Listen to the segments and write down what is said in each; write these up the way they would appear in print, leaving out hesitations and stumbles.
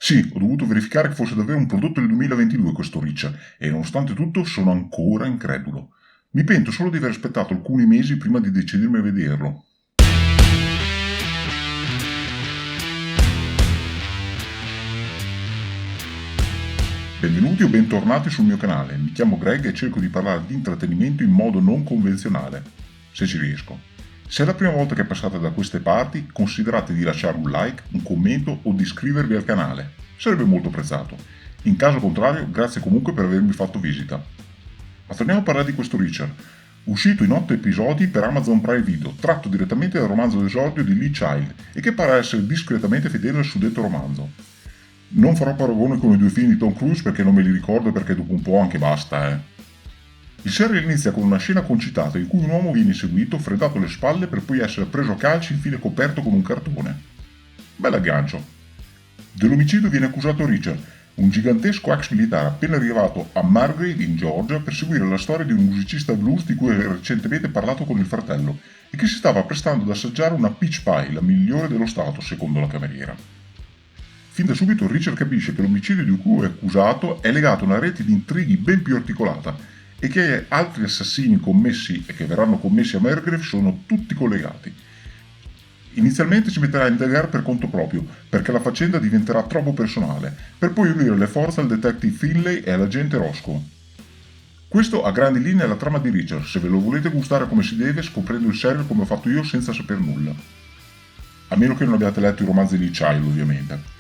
Sì, ho dovuto verificare che fosse davvero un prodotto del 2022 questo Reach, e nonostante tutto sono ancora incredulo. Mi pento solo di aver aspettato alcuni mesi prima di decidermi a vederlo. Benvenuti o bentornati sul mio canale, mi chiamo Greg e cerco di parlare di intrattenimento in modo non convenzionale, se ci riesco. Se è la prima volta che passate da queste parti, considerate di lasciare un like, un commento o di iscrivervi al canale, sarebbe molto apprezzato. In caso contrario, grazie comunque per avermi fatto visita. Ma torniamo a parlare di questo Richard, uscito in 8 episodi per Amazon Prime Video, tratto direttamente dal romanzo d'esordio di Lee Child e che pare essere discretamente fedele al suddetto romanzo. Non farò paragone con i due film di Tom Cruise perché non me li ricordo e perché dopo un po' anche basta, Il serial inizia con una scena concitata in cui un uomo viene inseguito, freddato alle spalle per poi essere preso a calci e infine coperto con un cartone. Bell'aggancio. Dell'omicidio viene accusato Richard, un gigantesco ex militare appena arrivato a Margrave in Georgia per seguire la storia di un musicista blues di cui ha recentemente parlato con il fratello e che si stava prestando ad assaggiare una peach pie, la migliore dello stato secondo la cameriera. Fin da subito Richard capisce che l'omicidio di cui è accusato è legato a una rete di intrighi ben più articolata e che altri assassini commessi e che verranno commessi a Margrave sono tutti collegati. Inizialmente si metterà a indagare per conto proprio, perché la faccenda diventerà troppo personale, per poi unire le forze al detective Finlay e all'agente Roscoe. Questo a grandi linee è la trama di Richard, se ve lo volete gustare come si deve, scoprendo il serial come ho fatto io senza saper nulla. A meno che non abbiate letto i romanzi di Child, ovviamente.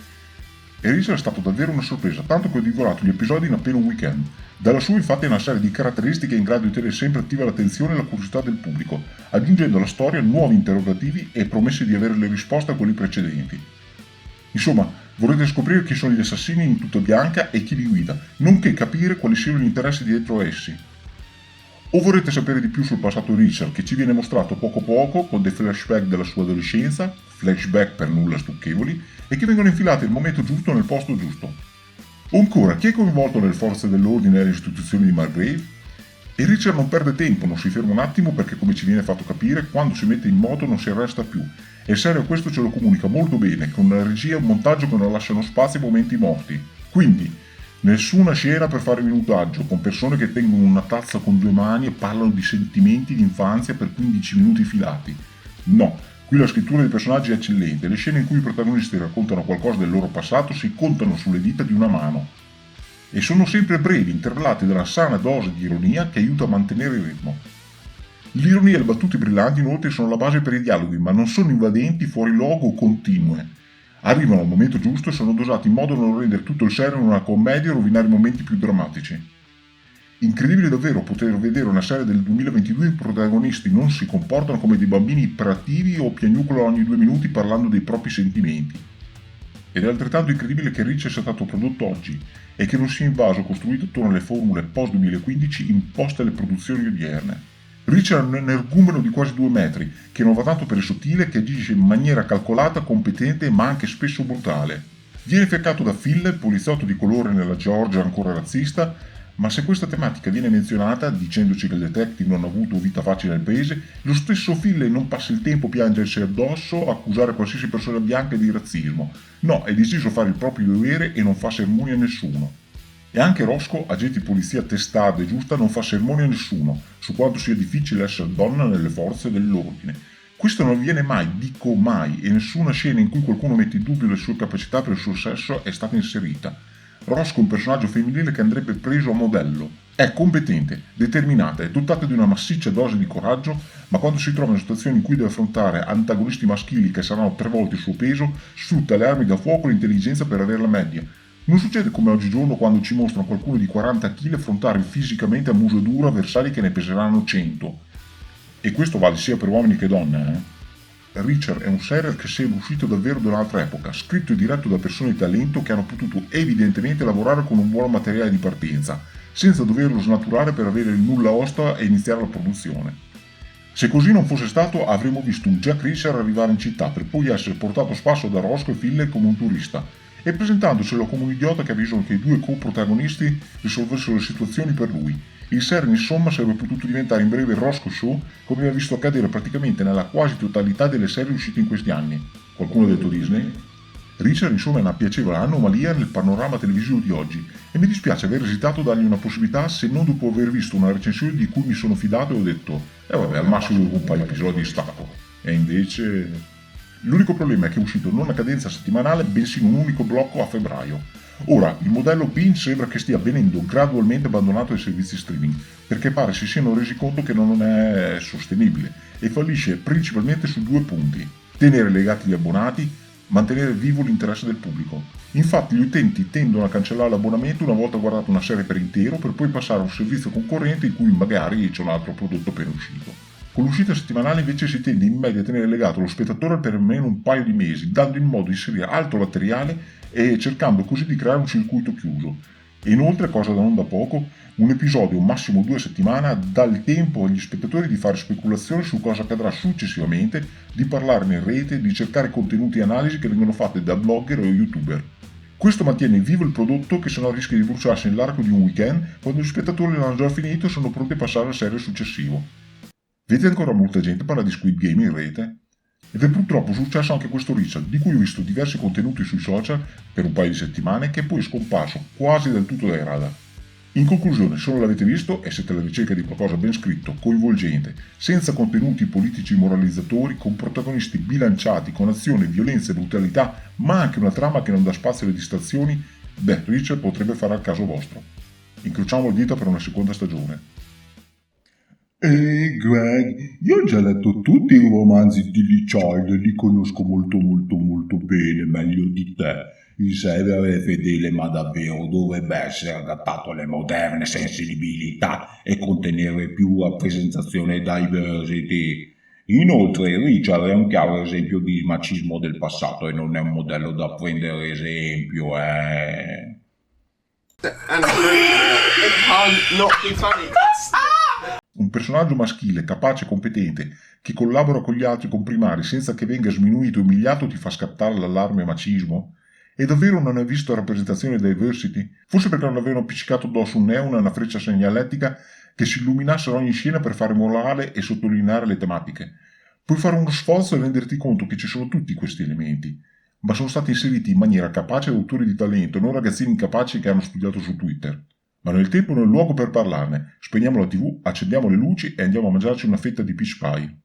E Richard è stato davvero una sorpresa, tanto che ho divorato gli episodi in appena un weekend. Dalla sua infatti è una serie di caratteristiche in grado di tenere sempre attiva l'attenzione e la curiosità del pubblico, aggiungendo alla storia nuovi interrogativi e promesse di avere le risposte a quelli precedenti. Insomma, vorrete scoprire chi sono gli assassini in tutta bianca e chi li guida, nonché capire quali siano gli interessi dietro a essi. O vorrete sapere di più sul passato Richard, che ci viene mostrato poco poco con dei flashback della sua adolescenza, flashback per nulla stucchevoli, e che vengono infilati al momento giusto nel posto giusto. O ancora, chi è coinvolto nelle forze dell'ordine e nelle istituzioni di Margrave? E Richard non perde tempo, non si ferma un attimo perché, come ci viene fatto capire, quando si mette in moto non si arresta più. E il serio questo ce lo comunica molto bene, con una regia e un montaggio che non lasciano spazio ai momenti morti. Quindi, nessuna scena per fare minutaggio, con persone che tengono una tazza con due mani e parlano di sentimenti di infanzia per 15 minuti filati. No, qui la scrittura dei personaggi è eccellente, le scene in cui i protagonisti raccontano qualcosa del loro passato si contano sulle dita di una mano. E sono sempre brevi, intervallati da una sana dose di ironia che aiuta a mantenere il ritmo. L'ironia e le battute brillanti inoltre sono la base per i dialoghi, ma non sono invadenti, fuori luogo o continue. Arrivano al momento giusto e sono dosati in modo da non rendere tutto il serio una commedia e rovinare i momenti più drammatici. Incredibile davvero poter vedere una serie del 2022 in cui i protagonisti non si comportano come dei bambini iperattivi o piagnucolano ogni 2 minuti parlando dei propri sentimenti. Ed è altrettanto incredibile che Reach sia stato prodotto oggi e che non sia invaso o costruito attorno alle formule post-2015 imposte alle produzioni odierne. Reach è un energumeno di quasi 2 metri, che non va tanto per il sottile, che agisce in maniera calcolata, competente ma anche spesso brutale. Viene fiaccato da Phil, poliziotto di colore nella Georgia ancora razzista, ma se questa tematica viene menzionata, dicendoci che il detective non ha avuto vita facile nel paese, lo stesso Phil non passa il tempo a piangersi addosso, a accusare qualsiasi persona bianca di razzismo. No, è deciso a fare il proprio dovere e non fa sermoni a nessuno. E anche Roscoe, agente di polizia testarda e giusta, non fa sermoni a nessuno su quanto sia difficile essere donna nelle forze dell'ordine. Questo non avviene mai, dico mai, e nessuna scena in cui qualcuno mette in dubbio le sue capacità per il suo sesso è stata inserita. Roscoe è un personaggio femminile che andrebbe preso a modello. È competente, determinata e dotata di una massiccia dose di coraggio, ma quando si trova in situazioni in cui deve affrontare antagonisti maschili che saranno 3 volte il suo peso, sfrutta le armi da fuoco e l'intelligenza per avere la media. Non succede come oggigiorno quando ci mostrano qualcuno di 40 kg affrontare fisicamente a muso duro avversari che ne peseranno 100. E questo vale sia per uomini che donne, Richard è un serial che sembra uscito davvero da un'altra epoca, scritto e diretto da persone di talento che hanno potuto evidentemente lavorare con un buon materiale di partenza, senza doverlo snaturare per avere il nulla osta e iniziare la produzione. Se così non fosse stato, avremmo visto un Jack Reacher arrivare in città per poi essere portato a spasso da Roscoe e Phil come un turista, e presentandoselo come un idiota che ha bisogno che i 2 co-protagonisti risolvessero le situazioni per lui. Il serial insomma sarebbe potuto diventare in breve il Roscoe Show, come abbiamo visto accadere praticamente nella quasi totalità delle serie uscite in questi anni. Qualcuno ha detto Disney? Richard insomma è una piacevole anomalia nel panorama televisivo di oggi e mi dispiace aver esitato a dargli una possibilità se non dopo aver visto una recensione di cui mi sono fidato e ho detto vabbè al massimo dopo un paio di episodi stacco. E invece... L'unico problema è che è uscito non a cadenza settimanale bensì un unico blocco a febbraio. Ora, il modello Binge sembra che stia venendo gradualmente abbandonato dai servizi streaming, perché pare si siano resi conto che non è sostenibile e fallisce principalmente su due punti: tenere legati gli abbonati, mantenere vivo l'interesse del pubblico. Infatti gli utenti tendono a cancellare l'abbonamento una volta guardato una serie per intero per poi passare a un servizio concorrente in cui magari c'è un altro prodotto appena uscito. Con l'uscita settimanale invece si tende in media a tenere legato lo spettatore per almeno un paio di mesi, dando in modo di inserire altro materiale e cercando così di creare un circuito chiuso. E inoltre, cosa da non da poco, un episodio, massimo 2 a settimana, dà il tempo agli spettatori di fare speculazioni su cosa accadrà successivamente, di parlarne in rete, di cercare contenuti e analisi che vengono fatte da blogger o youtuber. Questo mantiene vivo il prodotto che sennò rischia di bruciarsi nell'arco di un weekend quando gli spettatori l'hanno già finito e sono pronti a passare al serie successivo. Vedete ancora molta gente parla di Squid Game in rete? Ed è purtroppo successo anche a questo Richard, di cui ho visto diversi contenuti sui social per un paio di settimane, che poi è scomparso quasi del tutto dai radar. In conclusione, se non l'avete visto e siete alla ricerca di qualcosa ben scritto, coinvolgente, senza contenuti politici moralizzatori, con protagonisti bilanciati, con azione, violenza e brutalità, ma anche una trama che non dà spazio alle distrazioni, Richard potrebbe fare al caso vostro. Incrociamo le dita per una seconda stagione. Ehi Greg, io ho già letto tutti i romanzi di Lee Child e li conosco molto bene, meglio di te. Il server è fedele ma davvero dovrebbe essere adattato alle moderne sensibilità e contenere più rappresentazione e diversity. Inoltre Richard è un chiaro esempio di macismo del passato e non è un modello da prendere esempio, And it can't not be funny. Un personaggio maschile, capace e competente, che collabora con gli altri comprimari senza che venga sminuito e umiliato ti fa scattare l'allarme macismo? E davvero non hai visto rappresentazione di diversity? Forse perché non avevano appiccicato addosso un neon e una freccia segnaletica che si illuminassero ogni scena per fare morale e sottolineare le tematiche. Puoi fare uno sforzo e renderti conto che ci sono tutti questi elementi, ma sono stati inseriti in maniera capace da autori di talento, non ragazzini incapaci che hanno studiato su Twitter. Ma nel tempo e nel luogo per parlarne. Spegniamo la TV, accendiamo le luci e andiamo a mangiarci una fetta di peach pie.